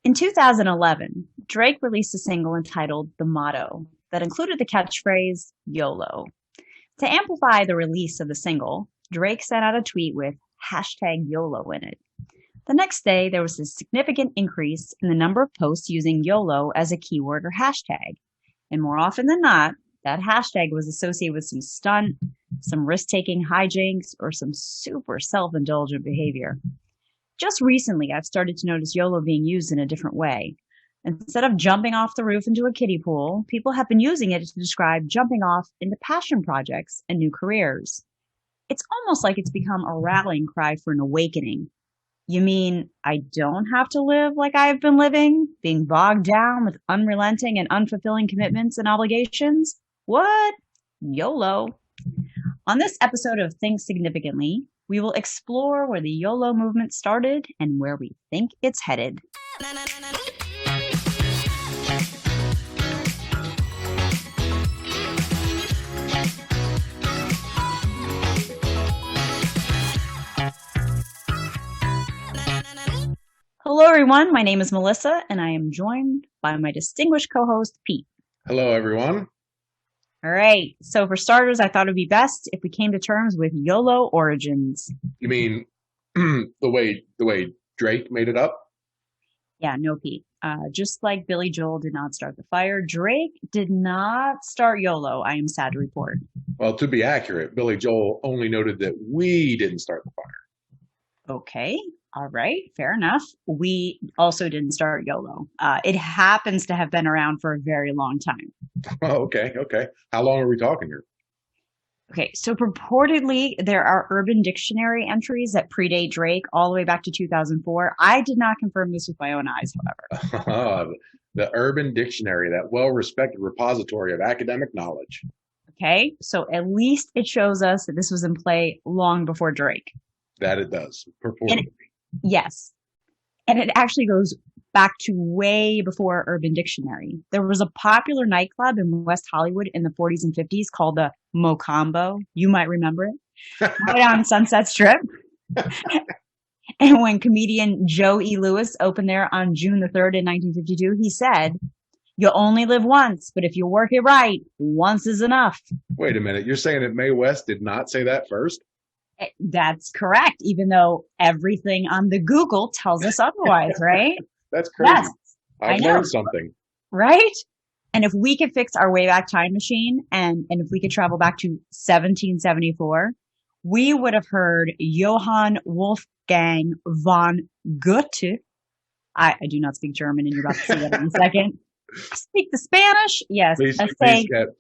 In 2011, Drake released a single entitled The Motto that included the catchphrase YOLO. To amplify the release of the single, Drake sent out a tweet with hashtag YOLO in it. The next day, there was a significant increase in the number of posts using YOLO as a keyword or hashtag. And more often than not, that hashtag was associated with some stunt, some risk taking hijinks, or some super self indulgent behavior. Just recently, I've started to notice YOLO being used in a different way. Instead of jumping off the roof into a kiddie pool, people have been using it to describe jumping off into passion projects and new careers. It's almost like it's become a rallying cry for an awakening. You mean I don't have to live like I've been living, being bogged down with unrelenting and unfulfilling commitments and obligations? What? YOLO. On this episode of Think Significantly, we will explore where the YOLO movement started and where we think it's headed. Hello, everyone. My name is Melissa, and I am joined by my distinguished co-host, Pete. Hello, everyone. All right. So for starters, I thought it would be best if we came to terms with YOLO Origins. You mean the way Drake made it up? Yeah, no, Pete. Just like Billy Joel did not start the fire, Drake did not start YOLO, I am sad to report. Well, to be accurate, Billy Joel only noted that we didn't start the fire. Okay. All right. Fair enough. We also didn't start YOLO. It happens to have been around for a very long time. Oh, okay. How long are we talking here? Okay, so purportedly there are Urban Dictionary entries that predate Drake all the way back to 2004. I did not confirm this with my own eyes, however. The Urban Dictionary, that well-respected repository of academic knowledge. Okay, so at least it shows us that this was in play long before Drake. That it does, purportedly. Yes, and it actually goes back to way before Urban Dictionary. There was a popular nightclub in West Hollywood in the 40s and 50s called the Mocambo. You might remember it. Right on Sunset Strip. And when comedian Joe E. Lewis opened there on June the 3rd in 1952, he said, "You'll only live once, but if you work it right, once is enough." Wait a minute. You're saying that Mae West did not say that first? That's correct, even though everything on the Google tells us otherwise, right? That's crazy. Yes, I I've know. learned something. Right? And if we could fix our way back time machine and if we could travel back to 1774, we would have heard Johann Wolfgang von Goethe. I do not speak German, and you're about to see that in a second. Speak the Spanish? Yes.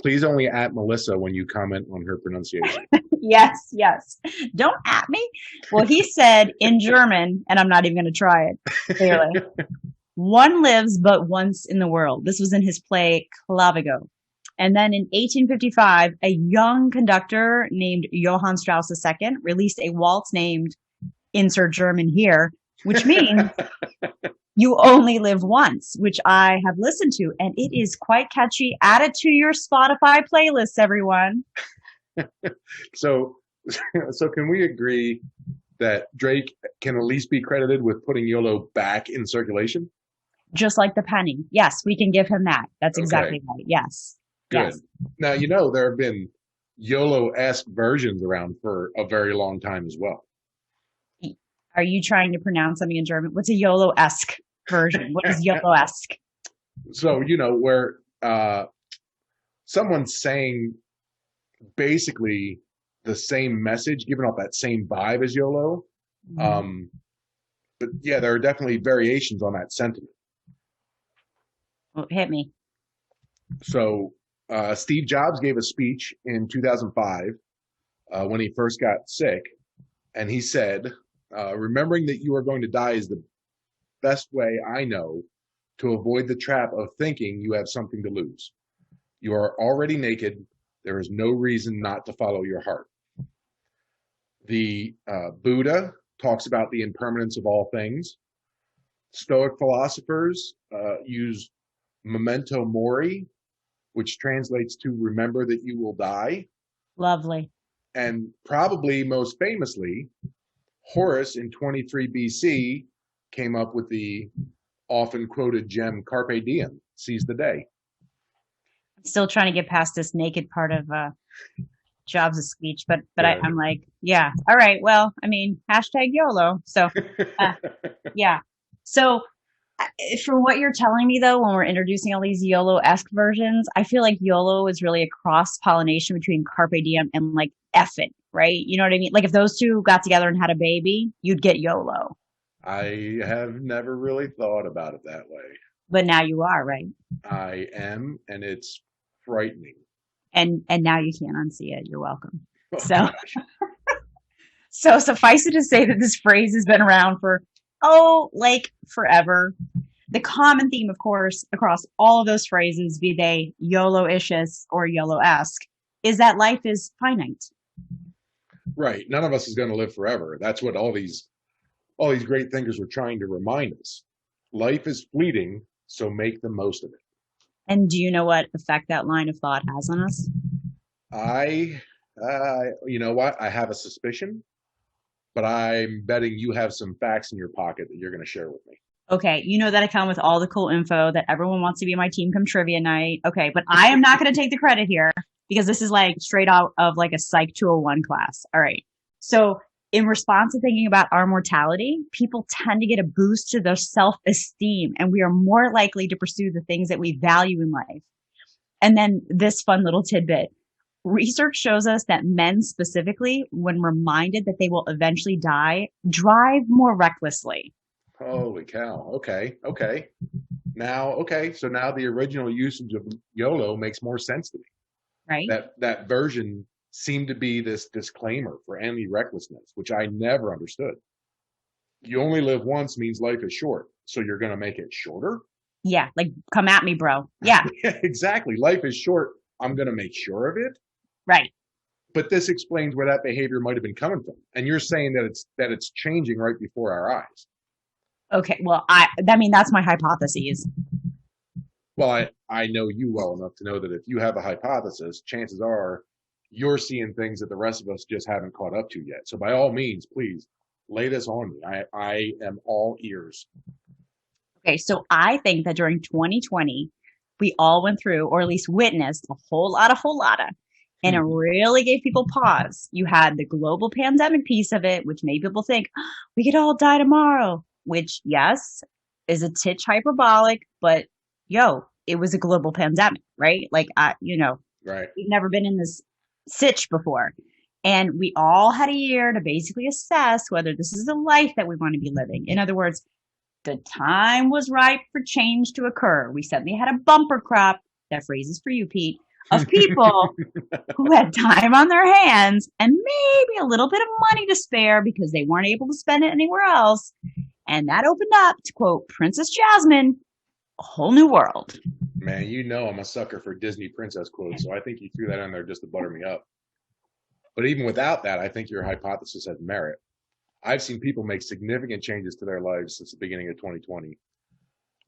Please only at Melissa when you comment on her pronunciation. Yes. Don't at me. Well, he said in German, and I'm not even going to try it, clearly. One lives but once in the world. This was in his play Clavigo. And then in 1855, a young conductor named Johann Strauss II released a waltz named Insert German here, which means you only live once, which I have listened to, and it is quite catchy. Add it to your Spotify playlists, everyone. So can we agree that Drake can at least be credited with putting YOLO back in circulation? Just like the penny. Yes, we can give him that. That's exactly right. Yes. Good. Yes. Now, there have been YOLO-esque versions around for a very long time as well. Are you trying to pronounce something in German? What's a YOLO-esque version? What is YOLO-esque? So, where someone's saying basically the same message, giving off that same vibe as YOLO. Mm-hmm. But yeah, there are definitely variations on that sentiment. Well, hit me. So Steve Jobs gave a speech in 2005 when he first got sick. And he said, remembering that you are going to die is the best way I know to avoid the trap of thinking you have something to lose. You are already naked. There is no reason not to follow your heart. The Buddha talks about the impermanence of all things. Stoic philosophers use memento mori, which translates to remember that you will die. Lovely. And probably most famously, Horus in 23 BC came up with the often quoted gem carpe diem, seize the day. I'm still trying to get past this naked part of Jobs' speech, but Yeah. I'm like, yeah, all right. Well, I mean, hashtag YOLO. So uh, yeah. So uh, for what you're telling me though, when we're introducing all these YOLO-esque versions, I feel like YOLO is really a cross pollination between Carpe Diem and like effing, right? You know what I mean? Like if those two got together and had a baby, you'd get YOLO. I have never really thought about it that way. But now you are, right? I am, and it's frightening. And now you can't unsee it. You're welcome. Oh So gosh. so suffice it to say that this phrase has been around for like forever. The common theme, of course, across all of those phrases, be they YOLO-icious or YOLO-esque, is that life is finite. Right. None of us is going to live forever. That's what all these great thinkers were trying to remind us. Life is fleeting, so make the most of it. And do you know what effect that line of thought has on us? I, you know what? I have a suspicion, but I'm betting you have some facts in your pocket that you're going to share with me. Okay, you know that I come with all the cool info that everyone wants to be my team come trivia night. Okay, but I am not going to take the credit here because this is like straight out of like a Psych 201 class. All right. So, in response to thinking about our mortality, people tend to get a boost to their self-esteem and we are more likely to pursue the things that we value in life. And then this fun little tidbit. Research shows us that men specifically, when reminded that they will eventually die, drive more recklessly, Holy cow. Okay. Okay. Now, okay. So now the original usage of YOLO makes more sense to me. right? That version seemed to be this disclaimer for any recklessness, which I never understood. You only live once means life is short. So you're going to make it shorter? Yeah, like come at me, bro. Yeah, Yeah, exactly. Life is short. I'm going to make sure of it. right. But this explains where that behavior might have been coming from. And you're saying that it's changing right before our eyes. Okay, well, I mean that's my hypothesis. Well, I know you well enough to know that if you have a hypothesis, chances are you're seeing things that the rest of us just haven't caught up to yet. So by all means, please lay this on me. I am all ears. Okay, so I think that during 2020, we all went through, or at least witnessed, a whole lotta, and it Hmm. really gave people pause. You had the global pandemic piece of it, which made people think we could all die tomorrow, which, yes, is a titch hyperbolic, but yo, it was a global pandemic, right? Like, Right. we've never been in this sitch before. And we all had a year to basically assess whether this is the life that we want to be living. In other words, the time was ripe for change to occur. We suddenly had a bumper crop, that phrase is for you, Pete, of people who had time on their hands and maybe a little bit of money to spare because they weren't able to spend it anywhere else. And that opened up, to quote Princess Jasmine, a whole new world. Man, you know I'm a sucker for Disney princess quotes, so I think you threw that in there just to butter me up. But even without that, I think your hypothesis has merit. I've seen people make significant changes to their lives since the beginning of 2020.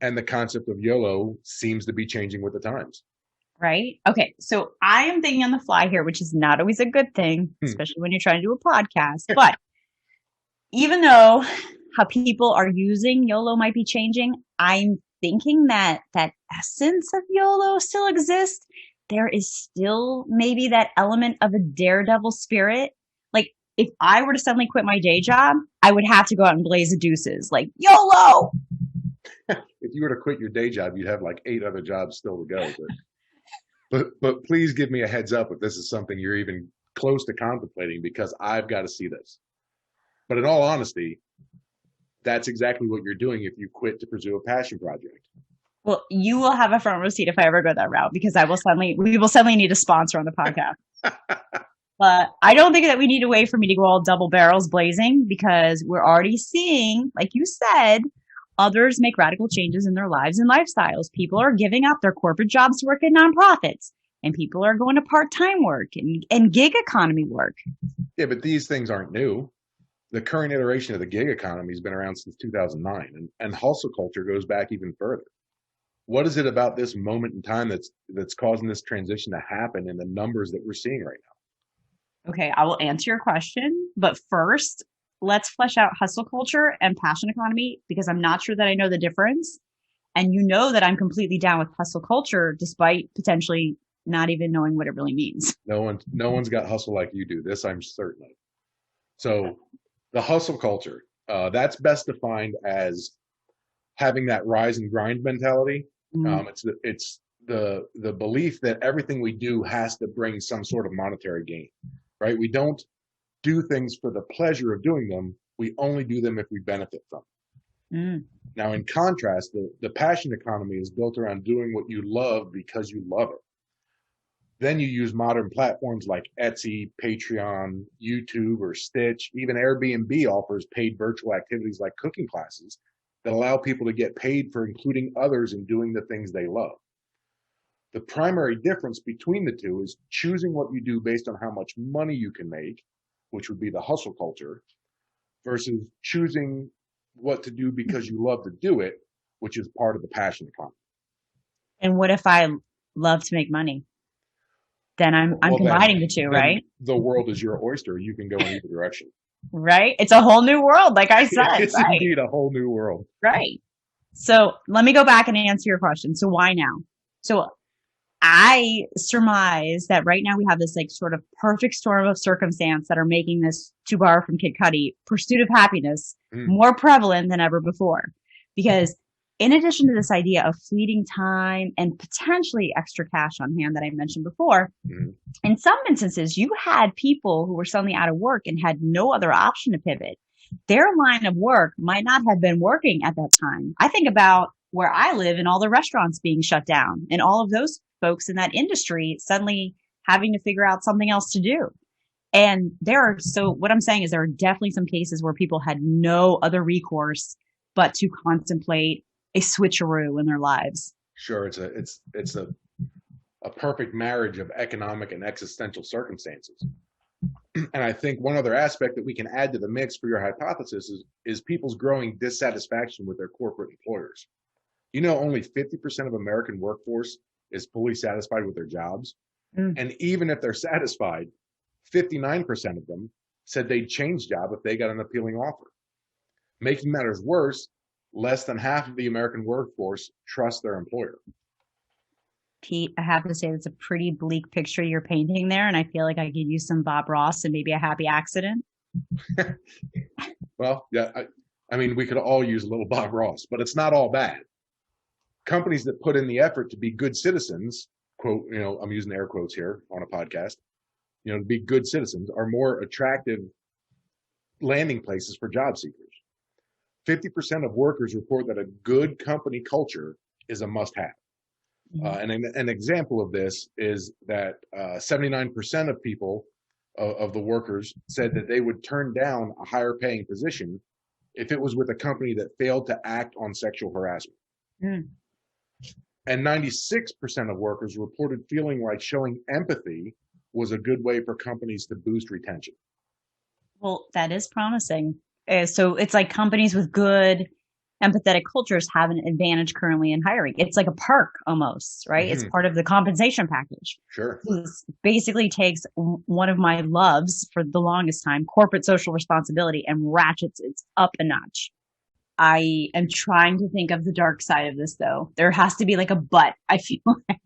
And the concept of YOLO seems to be changing with the times. Right? Okay, so I am thinking on the fly here, which is not always a good thing, Hmm. especially when you're trying to do a podcast. But even though how people are using YOLO might be changing, I'm thinking that that essence of YOLO still exists. There is still maybe that element of a daredevil spirit. Like if I were to suddenly quit my day job, I would have to go out and blaze the deuces, like YOLO. If you were to quit your day job, you'd have like 8 other jobs still to go. But please give me a heads up if this is something you're even close to contemplating because I've got to see this. But in all honesty, that's exactly what you're doing if you quit to pursue a passion project. Well, you will have a front row seat if I ever go that route because we will suddenly need a sponsor on the podcast. But I don't think that we need a way for me to go all double barrels blazing because we're already seeing, like you said, others make radical changes in their lives and lifestyles. People are giving up their corporate jobs to work in nonprofits, and people are going to part-time work and gig economy work. Yeah, but these things aren't new. The current iteration of the gig economy has been around since 2009, and hustle culture goes back even further. What is it about this moment in time that's causing this transition to happen in the numbers that we're seeing right now? Okay, I will answer your question, but first, let's flesh out hustle culture and passion economy because I'm not sure that I know the difference. And you know that I'm completely down with hustle culture, despite potentially not even knowing what it really means. No one's got hustle like you do. This I'm certain of. So the hustle culture, that's best defined as having that rise and grind mentality. Mm. It's the belief that everything we do has to bring some sort of monetary gain, right? We don't do things for the pleasure of doing them. We only do them if we benefit from them. Mm. Now, in contrast, the passion economy is built around doing what you love because you love it. Then you use modern platforms like Etsy, Patreon, YouTube, or Stitch. Even Airbnb offers paid virtual activities like cooking classes that allow people to get paid for including others in doing the things they love. The primary difference between the two is choosing what you do based on how much money you can make, which would be the hustle culture, versus choosing what to do because you love to do it, which is part of the passion economy. And what if I love to make money? Then I'm Well, combining the two, then right? the world is your oyster. You can go in either direction. Right? It's a whole new world, like I said, It's right? indeed a whole new world. Right. So let me go back and answer your question. So why now? So I surmise that right now we have this like sort of perfect storm of circumstance that are making this, to borrow from Kid Cudi, pursuit of happiness more prevalent than ever before. Because in addition to this idea of fleeting time and potentially extra cash on hand that I mentioned before, in some instances, you had people who were suddenly out of work and had no other option to pivot. Their line of work might not have been working at that time. I think about where I live and all the restaurants being shut down and all of those folks in that industry suddenly having to figure out something else to do. And what I'm saying is there are definitely some cases where people had no other recourse but to contemplate a switcheroo in their lives. Sure, it's a perfect marriage of economic and existential circumstances. And I think one other aspect that we can add to the mix for your hypothesis is people's growing dissatisfaction with their corporate employers. Only 50% of American workforce is fully satisfied with their jobs. And even if they're satisfied, 59% of them said they'd change job if they got an appealing offer. Making matters worse, less than half of the American workforce trust their employer. Pete, I have to say that's a pretty bleak picture you're painting there, and I feel like I could use some Bob Ross and maybe a happy accident. Well, yeah, I mean, we could all use a little Bob Ross, but it's not all bad. Companies that put in the effort to be good citizens, quote, I'm using air quotes here on a podcast, to be good citizens, are more attractive landing places for job seekers. 50% of workers report that a good company culture is a must-have. And an example of this is that 79% of people, of the workers, said that they would turn down a higher paying position if it was with a company that failed to act on sexual harassment. And 96% of workers reported feeling like showing empathy was a good way for companies to boost retention. Well, that is promising. So it's like companies with good empathetic cultures have an advantage currently in hiring. It's like a perk almost, right? It's part of the compensation package. Sure. This basically takes one of my loves for the longest time, corporate social responsibility, and ratchets it up a notch. I am trying to think of the dark side of this, though. There has to be like a but. I feel like,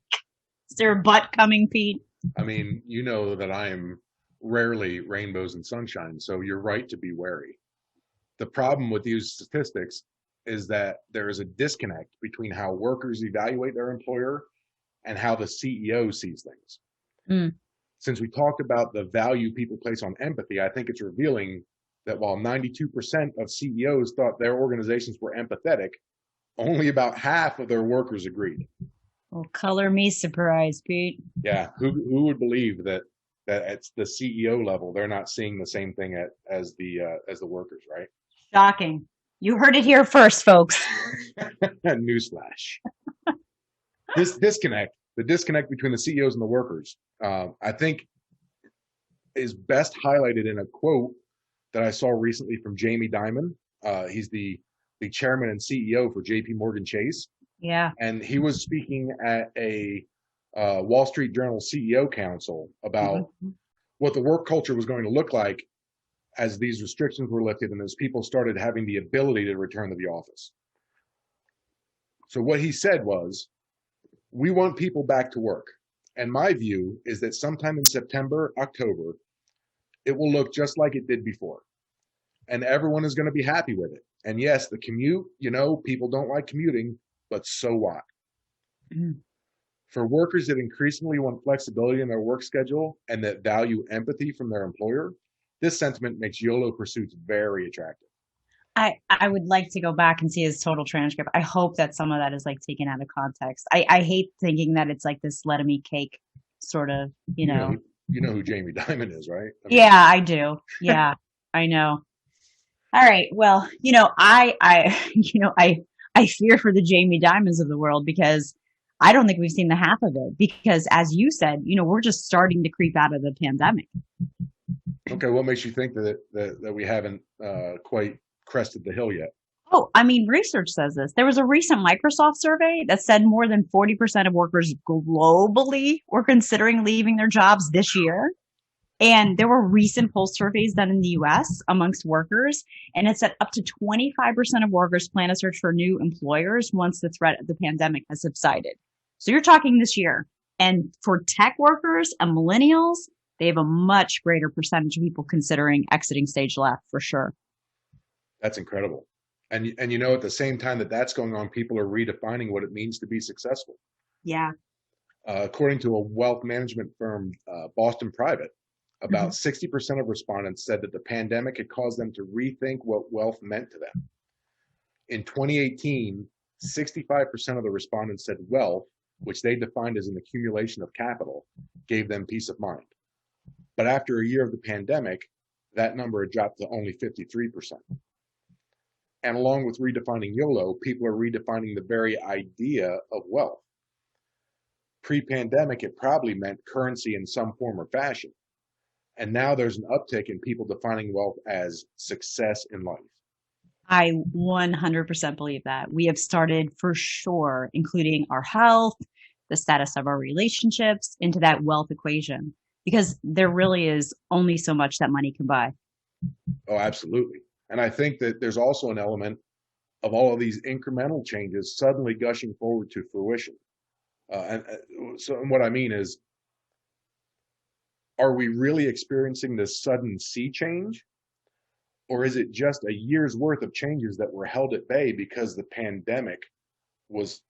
is there a but coming, Pete? I mean, you know that I am rarely rainbows and sunshine, so you're right to be wary. The problem with these statistics is that there is a disconnect between how workers evaluate their employer and how the CEO sees things. Since we talked about the value people place on empathy, I think it's revealing that while 92% of CEOs thought their organizations were empathetic, only about half of their workers agreed. Well, color me surprised, Pete. Yeah, who would believe that at the CEO level they're not seeing the same thing as the workers, right? Shocking. You heard it here first, folks. Newsflash. The disconnect between the CEOs and the workers, I think is best highlighted in a quote that I saw recently from Jamie Dimon. He's the chairman and CEO for JP Morgan Chase. Yeah. And he was speaking at a Wall Street Journal CEO Council about what the work culture was going to look like as these restrictions were lifted and as people started having the ability to return to the office. So what he said was, we want people back to work. And my view is that sometime in September, October, it will look just like it did before. And everyone is going to be happy with it. And yes, the commute, people don't like commuting, but so what? Mm. For workers that increasingly want flexibility in their work schedule and that value empathy from their employer, this sentiment makes YOLO pursuits very attractive. I would like to go back and see his total transcript. I hope that some of that is like taken out of context. I hate thinking that it's like this let him eat cake sort of, You know who Jamie Dimon is, right? Yeah, I do. Yeah, I know. All right. Well, I fear for the Jamie Dimons of the world because I don't think we've seen the half of it because as you said, we're just starting to creep out of the pandemic. Okay, what makes you think that we haven't quite crested the hill yet? Oh, I mean, research says this. There was a recent Microsoft survey that said more than 40% of workers globally were considering leaving their jobs this year. And there were recent pulse surveys done in the US amongst workers, and it said up to 25% of workers plan to search for new employers once the threat of the pandemic has subsided. So you're talking this year. And for tech workers and millennials, they have a much greater percentage of people considering exiting stage left for sure. That's incredible. And at the same time that that's going on, people are redefining what it means to be successful. Yeah. According to a wealth management firm, Boston Private, about 60% of respondents said that the pandemic had caused them to rethink what wealth meant to them. In 2018, 65% of the respondents said wealth, which they defined as an accumulation of capital, gave them peace of mind. But after a year of the pandemic, that number had dropped to only 53%. And along with redefining YOLO, people are redefining the very idea of wealth. Pre-pandemic, it probably meant currency in some form or fashion. And now there's an uptick in people defining wealth as success in life. I 100% believe that. We have started for sure, including our health, the status of our relationships into that wealth equation, because there really is only so much that money can buy. Oh, absolutely. And I think that there's also an element of all of these incremental changes suddenly gushing forward to fruition. So what I mean is, are we really experiencing this sudden sea change? Or is it just a year's worth of changes that were held at bay because the pandemic was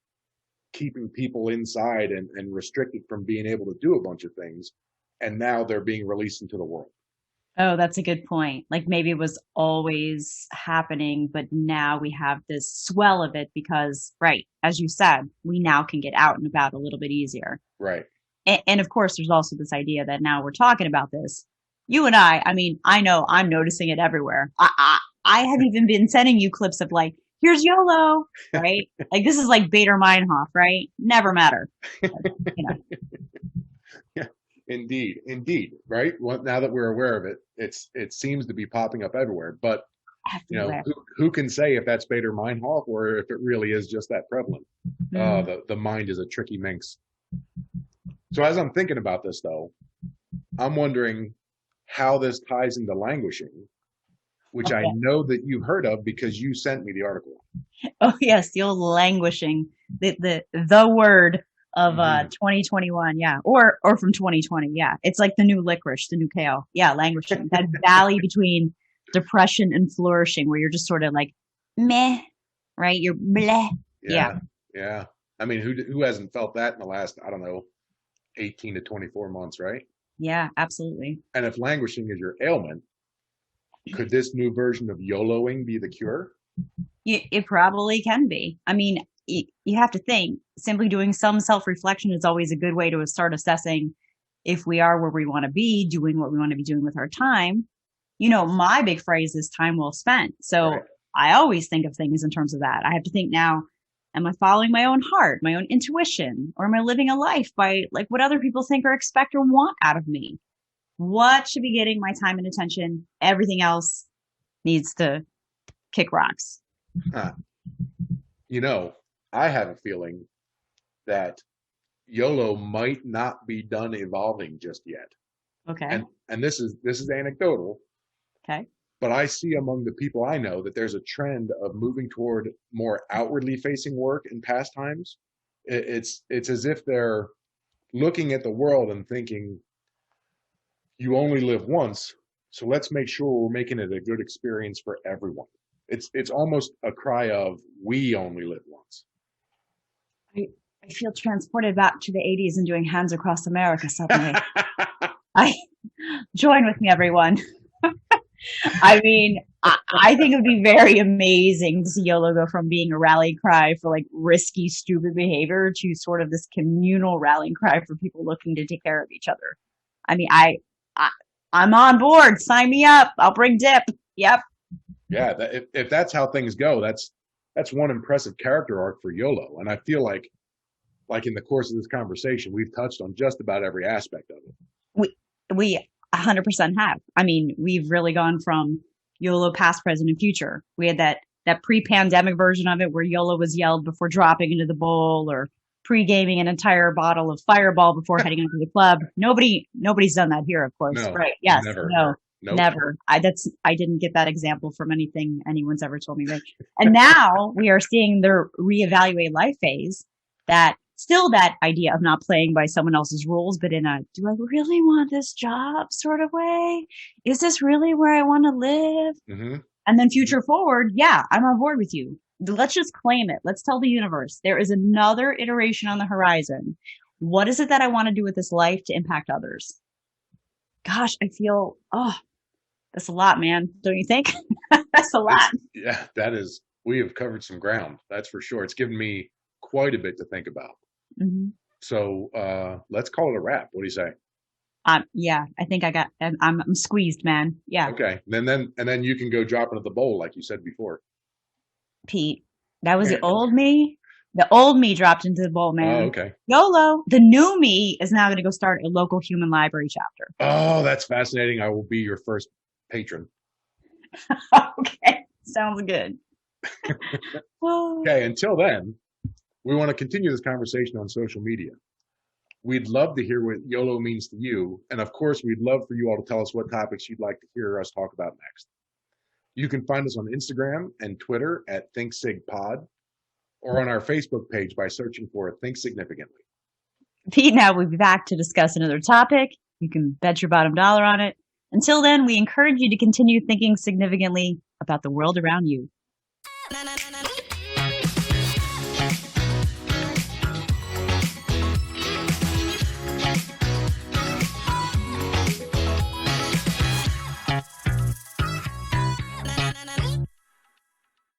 keeping people inside and restricted from being able to do a bunch of things, and now they're being released into the world? Oh, that's a good point. Like maybe it was always happening, but now we have this swell of it because, right, as you said, we now can get out and about a little bit easier. Right. And of course, there's also this idea that now we're talking about this. You and I mean, I know I'm noticing it everywhere. I have even been sending you clips of like, here's YOLO, right? Like this is like Bader Meinhof, right? Never matter. But, Yeah, indeed, right? Well, now that we're aware of it, it seems to be popping up everywhere. But everywhere. who can say if that's Bader Meinhof or if it really is just that prevalent? The mind is a tricky minx. So as I'm thinking about this, though, I'm wondering how this ties into languishing, which I know that you've heard of because you sent me the article. Oh yes, the old languishing, the word of 2021, yeah, or from 2020, yeah. It's like the new licorice, the new kale, yeah, languishing. That valley between depression and flourishing, where you're just sort of like meh, right? You're bleh, yeah. I mean, who hasn't felt that in the last, I don't know, 18 to 24 months, right? Yeah, absolutely. And if languishing is your ailment, could this new version of YOLOing be the cure? It probably can be. I mean, you have to think simply doing some self-reflection is always a good way to start assessing if we are where we want to be, doing what we want to be doing with our time. My big phrase is time well spent. So right. I always think of things in terms of that. I have to think now, am I following my own heart, my own intuition, or am I living a life by like what other people think or expect or want out of me? What should be getting my time and attention? Everything else needs to kick rocks. I have a feeling that YOLO might not be done evolving just yet. Okay. And this is anecdotal. Okay. but I see among the people I know that there's a trend of moving toward more outwardly facing work and pastimes. It's as if they're looking at the world and thinking, you only live once, so let's make sure we're making it a good experience for everyone. It's almost a cry of, we only live once. I feel transported back to the 80s and doing Hands Across America suddenly. I join with me, everyone. I mean, I think it would be very amazing to see YOLO go from being a rally cry for like risky, stupid behavior to sort of this communal rallying cry for people looking to take care of each other. I mean, I'm on board. Sign me up. I'll bring dip. Yep. Yeah, if that's how things go, that's one impressive character arc for YOLO, and I feel like in the course of this conversation, we've touched on just about every aspect of it. We 100% have. I mean, we've really gone from YOLO past, present, and future. We had that pre-pandemic version of it where YOLO was yelled before dropping into the bowl, or pre-gaming an entire bottle of Fireball before heading into the club. Nobody's done that here, of course. No, right? Yes. Never. No. Nope. Never. I didn't get that example from anything anyone's ever told me. Right? And now we are seeing their reevaluate life phase, that still that idea of not playing by someone else's rules, but in a, do I really want this job sort of way? Is this really where I want to live? Mm-hmm. And then future forward, yeah, I'm on board with you. Let's just claim it. Let's tell the universe there is another iteration on the horizon. What is it that I want to do with this life to impact others? Gosh, I feel, that's a lot, man. Don't you think? That's a lot. Yeah, that is, we have covered some ground. That's for sure. It's given me quite a bit to think about. Mm-hmm. So let's call it a wrap. What do you say? Yeah, I think I'm squeezed, man. Yeah. Okay. And then you can go drop into the bowl like you said before. Pete, that was the old me. The old me dropped into the bowl, man. Oh, okay. YOLO. The new me is now going to go start a local human library chapter. Oh, that's fascinating. I will be your first patron. Okay. Sounds good. Okay. Until then, we want to continue this conversation on social media. We'd love to hear what YOLO means to you. And of course, we'd love for you all to tell us what topics you'd like to hear us talk about next. You can find us on Instagram and Twitter at ThinkSigPod, or on our Facebook page by searching for Think Significantly. Pete and I will be back to discuss another topic. You can bet your bottom dollar on it. Until then, we encourage you to continue thinking significantly about the world around you.